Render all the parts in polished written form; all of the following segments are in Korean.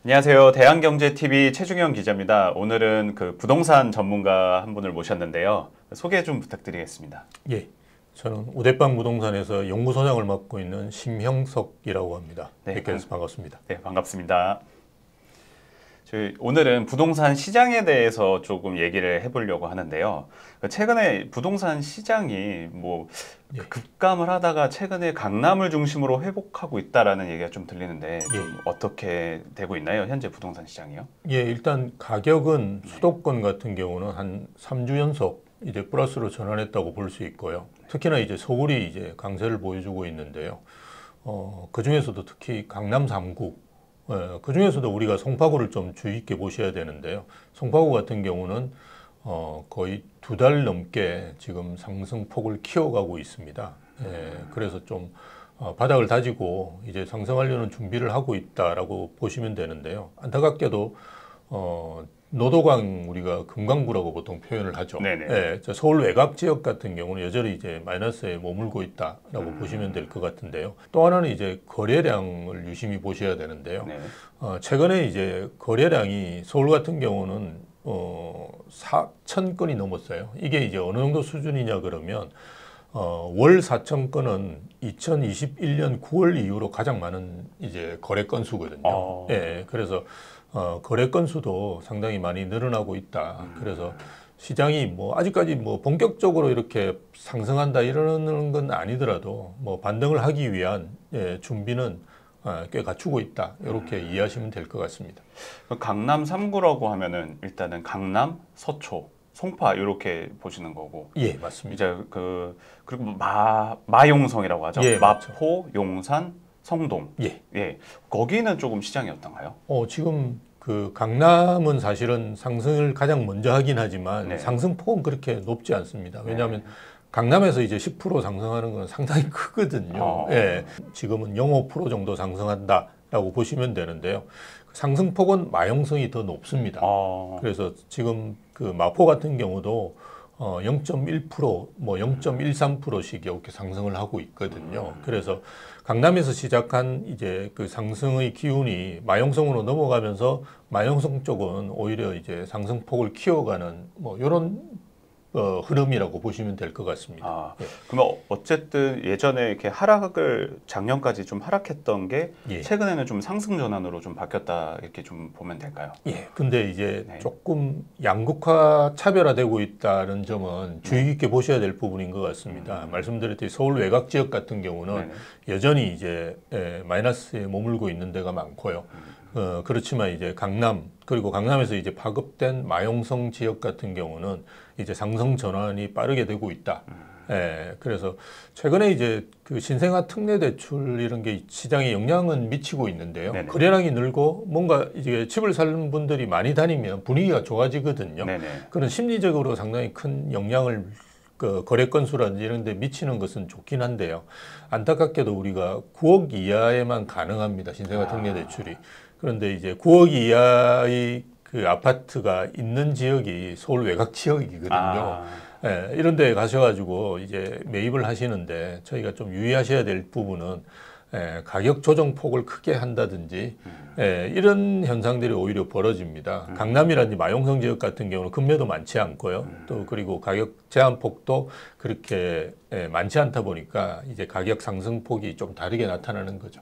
안녕하세요. 대한경제TV 최중현 기자입니다. 오늘은 그 부동산 전문가 한 분을 모셨는데요. 소개 좀 부탁드리겠습니다. 예, 저는 우대빵 부동산에서 연구소장을 맡고 있는 심형석이라고 합니다. 네, 뵙게 돼서 반갑습니다. 네, 반갑습니다. 저희 오늘은 부동산 시장에 대해서 조금 얘기를 해보려고 하는데요. 최근에 부동산 시장이 급감을 하다가 최근에 강남을 중심으로 회복하고 있다라는 얘기가 좀 들리는데 좀 어떻게 되고 있나요? 현재 부동산 시장이요? 예, 일단 가격은 수도권 같은 경우는 한 3주 연속 이제 플러스로 전환했다고 볼 수 있고요. 특히나 이제 서울이 이제 강세를 보여주고 있는데요. 그 중에서도 특히 강남 3구, 그 중에서도 우리가 송파구를 좀 주의 있게 보셔야 되는데요. 송파구 같은 경우는 거의 2달 넘게 지금 상승폭을 키워가고 있습니다. 그래서 좀 바닥을 다지고 이제 상승하려는 준비를 하고 있다라고 보시면 되는데요. 안타깝게도 노도강 우리가 금강구라고 보통 표현을 하죠. 서울 외곽 지역 같은 경우는 여전히 이제 마이너스에 머물고 있다라고 보시면 될 것 같은데요. 또 하나는 이제 거래량을 유심히 보셔야 되는데요. 최근에 이제 거래량이 서울 같은 경우는 4,000건이 넘었어요. 이게 이제 어느 정도 수준이냐 그러면 월 4,000건은 2021년 9월 이후로 가장 많은 이제 거래 건수거든요. 그래서 거래 건수도 상당히 많이 늘어나고 있다. 그래서 시장이 아직까지 본격적으로 이렇게 상승한다 이러는 건 아니더라도 반등을 하기 위한 준비는 꽤 갖추고 있다. 이렇게 이해하시면 될 것 같습니다. 강남 3구라고 하면은 일단은 강남, 서초, 송파 이렇게 보시는 거고. 예, 맞습니다. 이제 그리고 마용성이라고 하죠. 마포, 맞죠. 용산, 성동. 거기는 조금 시장이 어떤가요? 지금 그 강남은 사실은 상승을 가장 먼저 하긴 하지만 상승폭은 그렇게 높지 않습니다. 왜냐하면 강남에서 이제 10% 상승하는 건 상당히 크거든요. 지금은 0.5% 정도 상승한다라고 보시면 되는데요. 상승폭은 마용성이 더 높습니다. 그래서 지금 그 마포 같은 경우도 0.1%, 0.13%씩 이렇게 상승을 하고 있거든요. 그래서 강남에서 시작한 이제 그 상승의 기운이 마용성으로 넘어가면서 마용성 쪽은 오히려 이제 상승폭을 키워가는 이런 흐름이라고 보시면 될 것 같습니다. 그러면 어쨌든 예전에 이렇게 하락을 작년까지 좀 하락했던 게 최근에는 좀 상승 전환으로 좀 바뀌었다 이렇게 좀 보면 될까요? 근데 이제 조금 양극화 차별화되고 있다는 점은 주의 깊게 보셔야 될 부분인 것 같습니다. 말씀드렸듯이 서울 외곽 지역 같은 경우는 여전히 이제 마이너스에 머물고 있는 데가 많고요. 그렇지만 이제 강남 그리고 강남에서 이제 파급된 마용성 지역 같은 경우는 이제 상승 전환이 빠르게 되고 있다. 그래서 최근에 이제 그 신생아 특례 대출 이런 게 시장에 영향은 미치고 있는데요. 거래량이 늘고 뭔가 이제 집을 사는 분들이 많이 다니면 분위기가 좋아지거든요. 그런 심리적으로 상당히 큰 영향을 거래 건수라든지 이런 데 미치는 것은 좋긴 한데요. 안타깝게도 우리가 9억 이하에만 가능합니다. 신생아 특례 대출이. 그런데 이제 9억 이하의 그 아파트가 있는 지역이 서울 외곽 지역이거든요. 이런 데 가셔가지고 이제 매입을 하시는데 저희가 좀 유의하셔야 될 부분은 가격 조정 폭을 크게 한다든지 이런 현상들이 오히려 벌어집니다. 강남이라든지 마용성 지역 같은 경우는 급매도 많지 않고요. 또 그리고 가격 제한 폭도 그렇게 많지 않다 보니까 이제 가격 상승 폭이 좀 다르게 나타나는 거죠.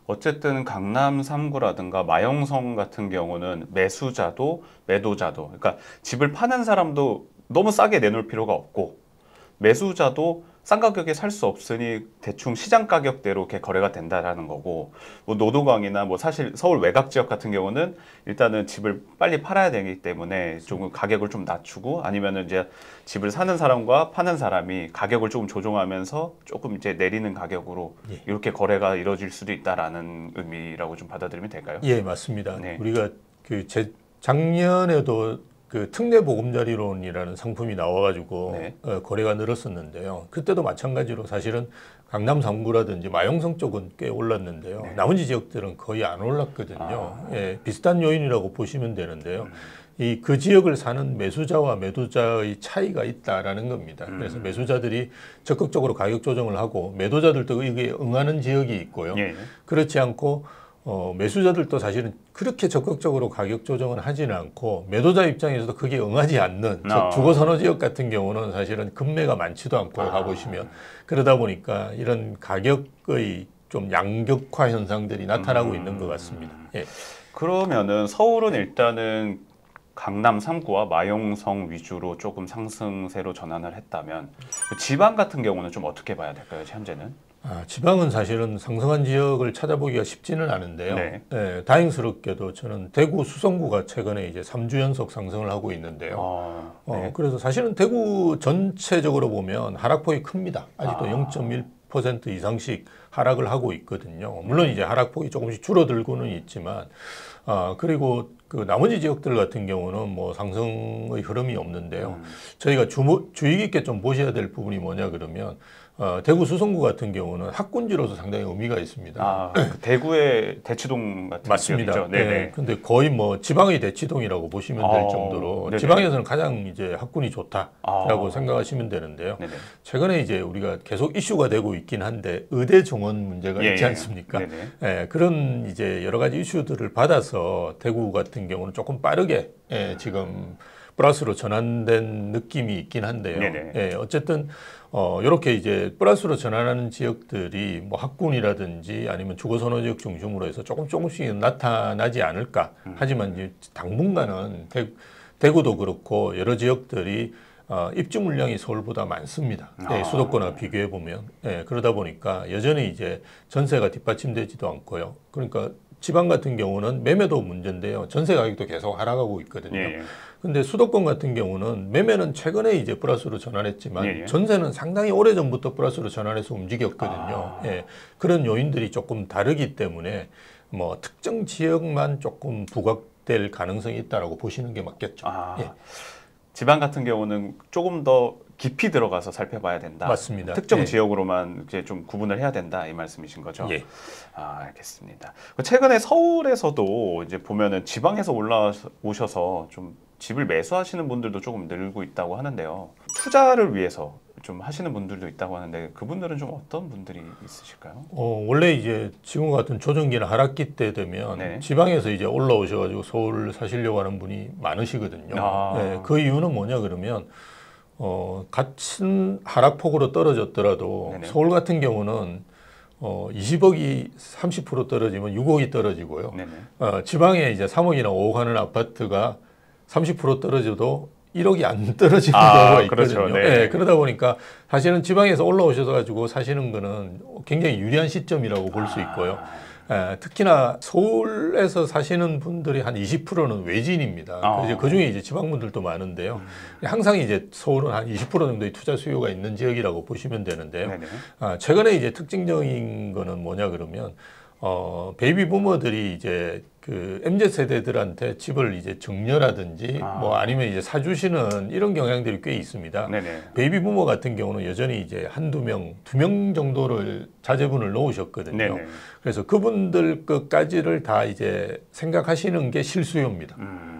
어쨌든 강남 3구라든가 마용성 같은 경우는 매수자도 매도자도 그러니까 집을 파는 사람도 너무 싸게 내놓을 필요가 없고 매수자도 싼 가격에 살 수 없으니 대충 시장 가격대로 이렇게 거래가 된다라는 거고 노도강이나 사실 서울 외곽 지역 같은 경우는 일단은 집을 빨리 팔아야 되기 때문에 조금 가격을 좀 낮추고 아니면은 이제 집을 사는 사람과 파는 사람이 가격을 조금 조정하면서 조금 이제 내리는 가격으로 이렇게 거래가 이루어질 수도 있다라는 의미라고 좀 받아들이면 될까요? 예, 맞습니다. 우리가 그 작년에도 그 특례 보금자리론이라는 상품이 나와가지고 거래가 늘었었는데요. 그때도 마찬가지로 사실은 강남 3구라든지 마용성 쪽은 꽤 올랐는데요. 나머지 지역들은 거의 안 올랐거든요. 비슷한 요인이라고 보시면 되는데요. 그 지역을 사는 매수자와 매도자의 차이가 있다라는 겁니다. 그래서 매수자들이 적극적으로 가격 조정을 하고 매도자들도 이게 응하는 지역이 있고요. 그렇지 않고 매수자들도 사실은 그렇게 적극적으로 가격 조정은 하지는 않고 매도자 입장에서도 그게 응하지 않는 주거 선호 지역 같은 경우는 사실은 급매가 많지도 않고요. 가보시면 그러다 보니까 이런 가격의 좀 양극화 현상들이 나타나고 있는 것 같습니다. 예. 그러면은 서울은 일단은 강남 3구와 마용성 위주로 조금 상승세로 전환을 했다면 지방 같은 경우는 좀 어떻게 봐야 될까요? 현재는? 지방은 사실은 상승한 지역을 찾아보기가 쉽지는 않은데요. 네. 다행스럽게도 저는 대구 수성구가 최근에 이제 3주 연속 상승을 하고 있는데요. 네. 그래서 사실은 대구 전체적으로 보면 하락폭이 큽니다. 아직도 0.1% 이상씩 하락을 하고 있거든요. 물론 이제 하락폭이 조금씩 줄어들고는 있지만, 그리고 그 나머지 지역들 같은 경우는 뭐 상승의 흐름이 없는데요. 저희가 주의 깊게 좀 보셔야 될 부분이 뭐냐 그러면 대구 수성구 같은 경우는 학군지로서 상당히 의미가 있습니다. 그 대구의 대치동 같은 맞습니다. 지역이죠? 네. 근데 거의 뭐 지방의 대치동이라고 보시면 될 정도로 네네. 지방에서는 가장 이제 학군이 좋다라고 생각하시면 되는데요. 네네. 최근에 이제 우리가 계속 이슈가 되고 있긴 한데 의대 정원 문제가 있지 않습니까? 그런 이제 여러 가지 이슈들을 받아서 대구 같은 경우는 조금 빠르게 지금 플러스로 전환된 느낌이 있긴 한데요. 어쨌든 이렇게 이제 플러스로 전환하는 지역들이 뭐 학군이라든지 아니면 주거선호 지역 중심으로 해서 조금씩 나타나지 않을까. 하지만 이제 당분간은 대구도 그렇고 여러 지역들이 입주 물량이 서울보다 많습니다. 수도권과 비교해 보면 그러다 보니까 여전히 이제 전세가 뒷받침되지도 않고요. 그러니까 지방 같은 경우는 매매도 문제인데요. 전세 가격도 계속 하락하고 있거든요. 근데 수도권 같은 경우는 매매는 최근에 이제 플러스로 전환했지만 전세는 상당히 오래전부터 플러스로 전환해서 움직였거든요. 그런 요인들이 조금 다르기 때문에 뭐 특정 지역만 조금 부각될 가능성이 있다라고 보시는 게 맞겠죠. 지방 같은 경우는 조금 더 깊이 들어가서 살펴봐야 된다. 맞습니다. 특정 지역으로만 이제 좀 구분을 해야 된다 이 말씀이신 거죠? 알겠습니다. 최근에 서울에서도 이제 보면은 지방에서 올라오셔서 좀 집을 매수하시는 분들도 조금 늘고 있다고 하는데요. 투자를 위해서 좀 하시는 분들도 있다고 하는데 그분들은 좀 어떤 분들이 있으실까요? 원래 이제 지금과 같은 조정기나 하락기 때 되면 지방에서 이제 올라오셔가지고 서울 사시려고 하는 분이 많으시거든요. 그 이유는 뭐냐 그러면 같은 하락폭으로 떨어졌더라도 서울 같은 경우는 20억이 30% 떨어지면 6억이 떨어지고요. 지방에 이제 3억이나 5억 하는 아파트가 30% 떨어져도 1억이 안 떨어지는 경우가 있거든요. 그렇죠. 그러다 보니까 사실은 지방에서 올라오셔서 가지고 사시는 거는 굉장히 유리한 시점이라고 볼 수 있고요. 특히나 서울에서 사시는 분들이 한 20%는 외지인입니다. 그 중에 이제 지방분들도 많은데요. 항상 이제 서울은 한 20% 정도의 투자 수요가 있는 지역이라고 보시면 되는데요. 최근에 이제 특징적인 거는 뭐냐 그러면 베이비 부머들이 이제 그 MZ 세대들한테 집을 이제 증여라든지 뭐 아니면 이제 사주시는 이런 경향들이 꽤 있습니다. 베이비 부머 같은 경우는 여전히 이제 한두 명, 2명 정도를 자제분을 놓으셨거든요. 그래서 그분들 것까지를 다 이제 생각하시는 게 실수요입니다.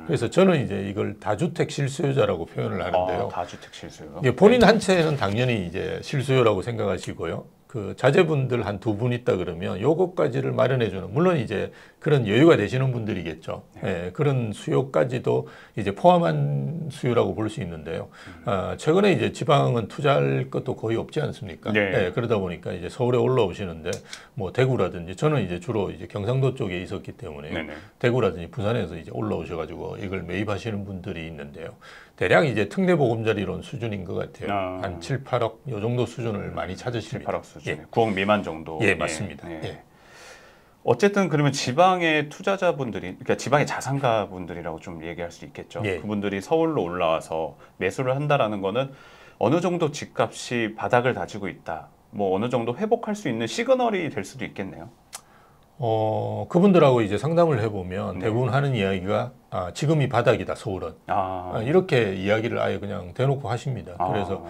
그래서 저는 이제 이걸 다주택 실수요자라고 표현을 하는데요. 다주택 실수요? 본인 한 채는 당연히 이제 실수요라고 생각하시고요. 그 자제분들 한 두 분 있다 그러면 요것까지를 마련해주는, 물론 이제 그런 여유가 되시는 분들이겠죠. 그런 수요까지도 이제 포함한 수요라고 볼 수 있는데요. 최근에 이제 지방은 투자할 것도 거의 없지 않습니까? 그러다 보니까 이제 서울에 올라오시는데 뭐 대구라든지, 저는 이제 주로 이제 경상도 쪽에 있었기 때문에 대구라든지 부산에서 이제 올라오셔가지고 이걸 매입하시는 분들이 있는데요. 대략 이제 특례보금자리론 수준인 것 같아요. 한 7, 8억 요 정도 수준을 많이 찾으십니다. 7, 8억 수준. 9억 미만 정도. 맞습니다. 어쨌든 그러면 지방의 투자자분들이, 그러니까 지방의 자산가분들이라고 좀 얘기할 수 있겠죠. 그분들이 서울로 올라와서 매수를 한다라는 거는 어느 정도 집값이 바닥을 다지고 있다, 뭐 어느 정도 회복할 수 있는 시그널이 될 수도 있겠네요. 그분들하고 이제 상담을 해보면 대부분 하는 이야기가 지금이 바닥이다, 서울은. 이렇게 이야기를 아예 그냥 대놓고 하십니다. 그래서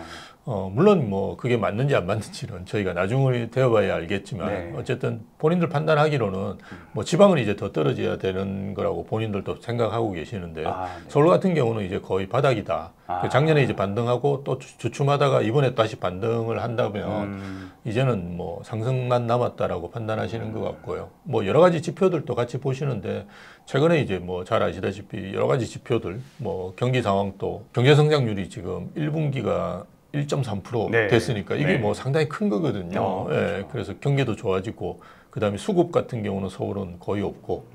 물론 뭐 그게 맞는지 안 맞는지는 저희가 나중에 되어봐야 알겠지만 네. 어쨌든 본인들 판단하기로는 뭐 지방은 이제 더 떨어져야 되는 거라고 본인들도 생각하고 계시는데요. 네. 서울 같은 경우는 이제 거의 바닥이다. 작년에 이제 반등하고 또 주춤하다가 이번에 다시 반등을 한다면 이제는 뭐 상승만 남았다라고 판단하시는 것 같고요. 뭐 여러 가지 지표들도 같이 보시는데 최근에 이제 뭐 잘 아시다시피 여러 가지 지표들 뭐 경기 상황도 경제 성장률이 지금 1분기가 1.3% 네. 됐으니까 이게 네. 뭐 상당히 큰 거거든요. 그렇죠. 그래서 경기도 좋아지고 그다음에 수급 같은 경우는 서울은 거의 없고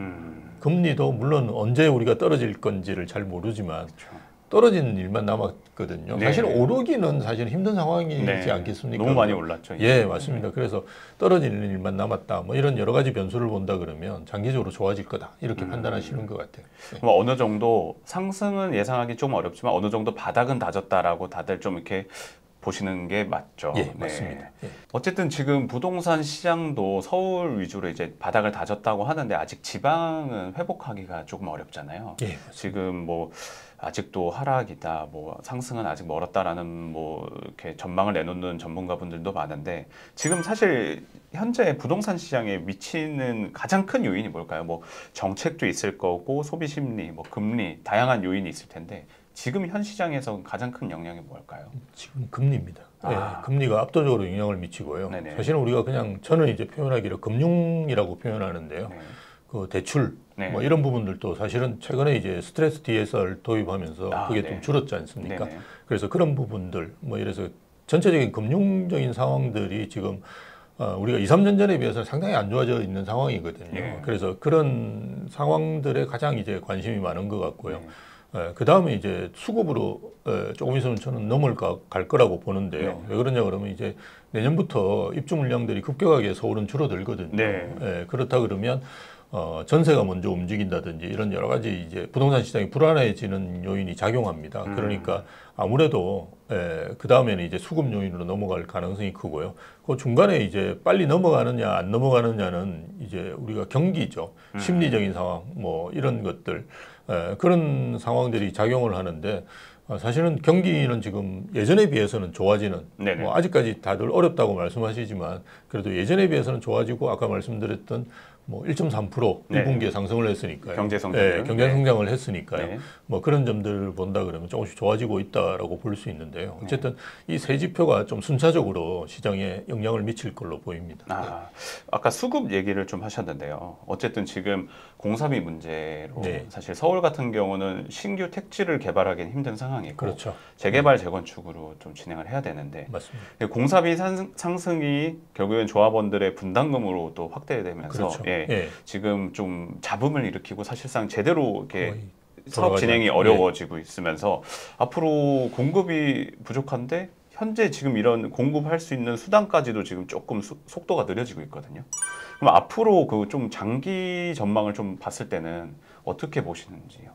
금리도 물론 언제 우리가 떨어질 건지를 잘 모르지만 그렇죠. 떨어지는 일만 남았거든요. 네. 사실 오르기는 사실 힘든 상황이지 네. 않겠습니까? 너무 많이 올랐죠. 예, 맞습니다. 그래서 떨어지는 일만 남았다. 뭐 이런 여러 가지 변수를 본다 그러면 장기적으로 좋아질 거다. 이렇게 판단하시는 것 같아요. 네. 그럼 어느 정도 상승은 예상하기 좀 어렵지만 어느 정도 바닥은 다졌다라고 다들 좀 이렇게 보시는 게 맞죠. 예, 맞습니다. 예. 어쨌든 지금 부동산 시장도 서울 위주로 이제 바닥을 다졌다고 하는데 아직 지방은 회복하기가 조금 어렵잖아요. 예, 지금 뭐 아직도 하락이다, 뭐 상승은 아직 멀었다라는 뭐 이렇게 전망을 내놓는 전문가분들도 많은데 지금 사실 현재 부동산 시장에 미치는 가장 큰 요인이 뭘까요? 뭐 정책도 있을 거고 소비 심리, 뭐 금리 다양한 요인이 있을 텐데 지금 현 시장에서 가장 큰 영향이 뭘까요? 지금 금리입니다. 예, 금리가 압도적으로 영향을 미치고요. 네네. 사실은 우리가 그냥 저는 이제 표현하기로 금융이라고 표현하는데요. 네. 그 대출 네. 뭐 이런 부분들도 사실은 최근에 이제 스트레스 DSR 도입하면서 그게 네. 좀 줄었지 않습니까? 네네. 그래서 그런 부분들 뭐 이래서 전체적인 금융적인 상황들이 지금 우리가 2, 3년 전에 비해서 상당히 안 좋아져 있는 상황이거든요. 네. 그래서 그런 상황들에 가장 이제 관심이 많은 것 같고요. 네. 그 다음에 이제 수급으로 조금 있으면 저는 갈 거라고 보는데요. 네. 왜 그러냐 그러면 이제 내년부터 입주 물량들이 급격하게 서울은 줄어들거든요. 네. 그렇다 그러면 전세가 먼저 움직인다든지 이런 여러 가지 이제 부동산 시장이 불안해지는 요인이 작용합니다. 그러니까 아무래도 그 다음에는 이제 수급 요인으로 넘어갈 가능성이 크고요. 그 중간에 이제 빨리 넘어가느냐 안 넘어가느냐는 이제 우리가 경기죠. 심리적인 상황 뭐 이런 것들 그런 상황들이 작용을 하는데 사실은 경기는 지금 예전에 비해서는 좋아지는 뭐 아직까지 다들 어렵다고 말씀하시지만 그래도 예전에 비해서는 좋아지고 아까 말씀드렸던 뭐 1.3% 1분기에 상승을 했으니까요. 경제 성장을. 경제 성장을 했으니까요. 네. 뭐 그런 점들을 본다 그러면 조금씩 좋아지고 있다라고 볼 수 있는데요. 어쨌든 이 세 지표가 좀 순차적으로 시장에 영향을 미칠 걸로 보입니다. 아까 수급 얘기를 좀 하셨는데요. 어쨌든 지금 공사비 문제로 네. 사실 서울 같은 경우는 신규 택지를 개발하기는 힘든 상황이고 그렇죠. 재개발 재건축으로 좀 진행을 해야 되는데 맞습니다. 공사비 상승이 결국엔 조합원들의 분담금으로 또 확대되면서 그렇죠. 지금 좀 잡음을 일으키고 사실상 제대로 이렇게 거의 사업 진행이 어려워지고 있으면서 앞으로 공급이 부족한데 현재 지금 이런 공급할 수 있는 수단까지도 지금 조금 속도가 느려지고 있거든요. 그럼 앞으로 그 좀 장기 전망을 좀 봤을 때는 어떻게 보시는지요?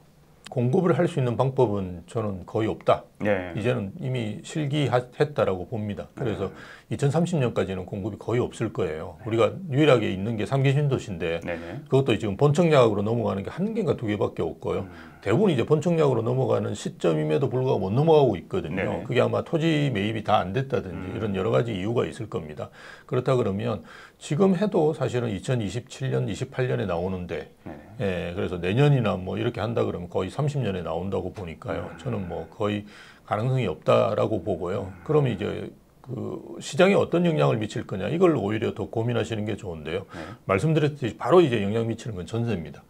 공급을 할 수 있는 방법은 저는 거의 없다. 네. 이제는 이미 실기했다라고 봅니다. 그래서 2030년까지는 공급이 거의 없을 거예요. 우리가 유일하게 있는 게 3기 신도시인데 네네. 그것도 지금 본청약으로 넘어가는 게 한 개인가 두 개밖에 없고요. 대부분 이제 본청약으로 넘어가는 시점임에도 불구하고 못 넘어가고 있거든요. 네네. 그게 아마 토지 매입이 다 안 됐다든지 이런 여러 가지 이유가 있을 겁니다. 그렇다 그러면 지금 해도 사실은 2027년, 28년에 나오는데 그래서 내년이나 뭐 이렇게 한다 그러면 거의 30년에 나온다고 보니까요. 저는 뭐 거의 가능성이 없다라고 보고요. 그러면 이제 그 시장에 어떤 영향을 미칠 거냐 이걸 오히려 더 고민하시는 게 좋은데요. 말씀드렸듯이 바로 이제 영향 미치는 건 전세입니다.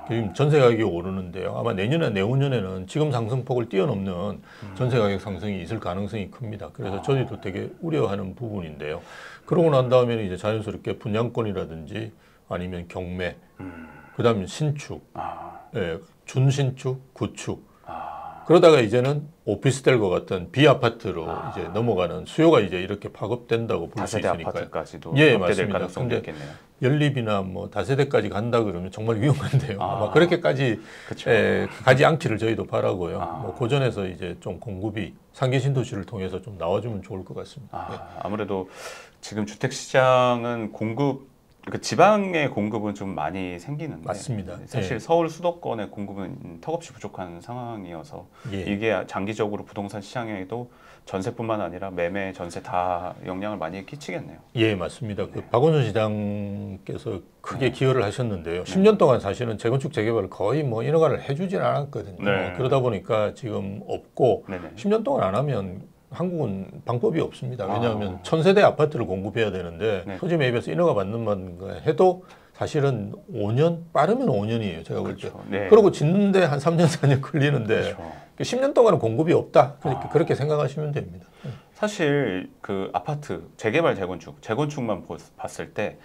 지금 전세 가격이 오르는데요. 아마 내년이나 내후년에는 지금 상승폭을 뛰어넘는 전세 가격 상승이 있을 가능성이 큽니다. 그래서 저희도 되게 우려하는 부분인데요. 그러고 난 다음에는 이제 자연스럽게 분양권이라든지 아니면 경매, 그다음에 신축, 준신축, 구축. 그러다가 이제는 오피스텔과 같은 비아파트로 이제 넘어가는 수요가 이제 이렇게 파급된다고 볼 수 다세대 있으니까요. 아파트까지도 예, 확대될 맞습니다. 가능성도 근데 있겠네요. 연립이나 뭐 다세대까지 간다 그러면 정말 위험한데요. 아마 그렇게까지 그쵸. 가지 않기를 저희도 바라고요. 뭐 고전에서 이제 좀 공급이 상계 신도시를 통해서 좀 나와주면 좋을 것 같습니다. 아무래도 지금 주택 시장은 공급 그 지방의 공급은 좀 많이 생기는데 맞습니다. 사실 예. 서울 수도권의 공급은 턱없이 부족한 상황이어서 예. 이게 장기적으로 부동산 시장에도 전세뿐만 아니라 매매, 전세 다 영향을 많이 끼치겠네요. 예, 맞습니다. 네. 그 박원순 시장께서 크게 네. 기여를 하셨는데요. 10년 동안 사실은 재건축 재개발을 거의 뭐 인허가를 해주질 않았거든요. 네. 그러다 보니까 지금 없고 네네. 10년 동안 안 하면 한국은 방법이 없습니다. 왜냐하면 1000세대 아파트를 공급해야 되는데 네. 토지 매입에서 인허가 받는 만 해도 사실은 5년 빠르면 5년이에요. 제가 볼 때. 그렇죠. 네. 그리고 짓는데 한 3년 4년 걸리는데 그렇죠. 10년 동안은 공급이 없다. 그렇게 생각하시면 됩니다. 사실 그 아파트 재개발 재건축만 봤을 때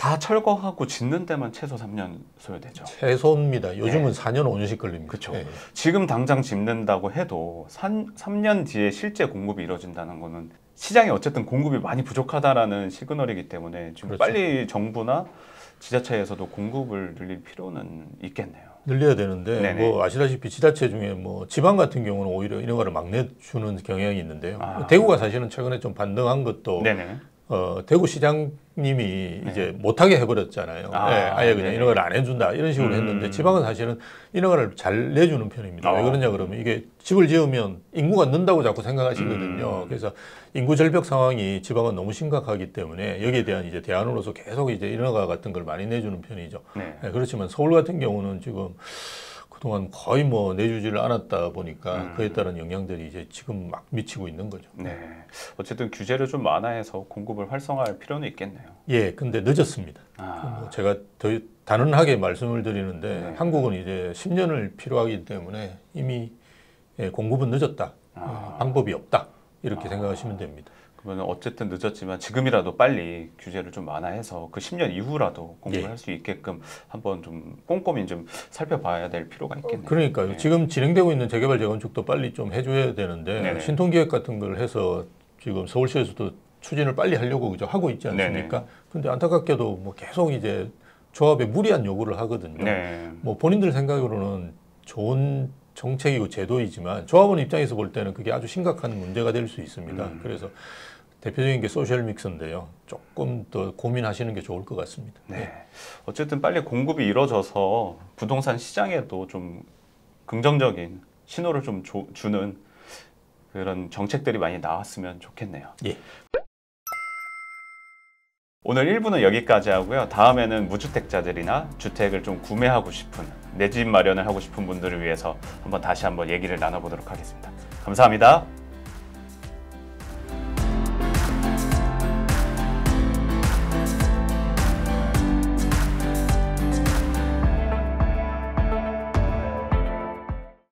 다 철거하고 짓는 데만 최소 3년 소요되죠. 최소입니다. 요즘은 네. 4년 5년씩 걸립니다. 그렇죠. 네. 지금 당장 짓는다고 해도 3년 뒤에 실제 공급이 이루어진다는 거는 시장에 어쨌든 공급이 많이 부족하다라는 시그널이기 때문에 좀 그렇죠. 빨리 정부나 지자체에서도 공급을 늘릴 필요는 있겠네요. 늘려야 되는데 네네. 뭐 아시다시피 지자체 중에 뭐 지방 같은 경우는 오히려 인허가를 막 내주는 경향이 있는데요. 아. 대구가 사실은 최근에 좀 반등한 것도 네네. 대구 시장님이 이제 못하게 해버렸잖아요. 아예 그냥 네네. 인허가를 안 해준다 이런 식으로 했는데 지방은 사실은 인허가를 잘 내주는 편입니다. 왜 그러냐 그러면 이게 집을 지으면 인구가 는다고 자꾸 생각하시거든요. 그래서 인구 절벽 상황이 지방은 너무 심각하기 때문에 여기에 대한 이제 대안으로서 계속 이제 인허가 같은 걸 많이 내주는 편이죠. 네. 그렇지만 서울 같은 경우는 지금 그동안 거의 뭐 내주지를 않았다 보니까 그에 따른 영향들이 이제 지금 막 미치고 있는 거죠. 네. 어쨌든 규제를 좀 완화해서 공급을 활성화할 필요는 있겠네요. 예, 근데 늦었습니다. 뭐 제가 더 단언하게 말씀을 드리는데 네. 한국은 이제 10년을 필요하기 때문에 이미 공급은 늦었다. 방법이 없다. 이렇게 생각하시면 됩니다. 그러면 어쨌든 늦었지만 지금이라도 빨리 규제를 좀 완화해서 그 10년 이후라도 공급을 예. 할 수 있게끔 한번 좀 꼼꼼히 좀 살펴봐야 될 필요가 있겠네요. 그러니까요. 네. 지금 진행되고 있는 재개발 재건축도 빨리 좀 해줘야 되는데 네네. 신통기획 같은 걸 해서 지금 서울시에서도 추진을 빨리 하려고 그죠 하고 있지 않습니까? 그런데 안타깝게도 뭐 계속 이제 조합에 무리한 요구를 하거든요. 네. 뭐 본인들 생각으로는 좋은 정책이고 제도이지만 조합원 입장에서 볼 때는 그게 아주 심각한 문제가 될 수 있습니다. 그래서 대표적인 게 소셜 믹스인데요. 조금 더 고민하시는 게 좋을 것 같습니다. 네. 어쨌든 빨리 공급이 이루어져서 부동산 시장에도 좀 긍정적인 신호를 좀 주는 그런 정책들이 많이 나왔으면 좋겠네요. 예. 오늘 1부는 여기까지 하고요. 다음에는 무주택자들이나 주택을 좀 구매하고 싶은 내 집 마련을 하고 싶은 분들을 위해서 다시 한번 얘기를 나눠보도록 하겠습니다. 감사합니다.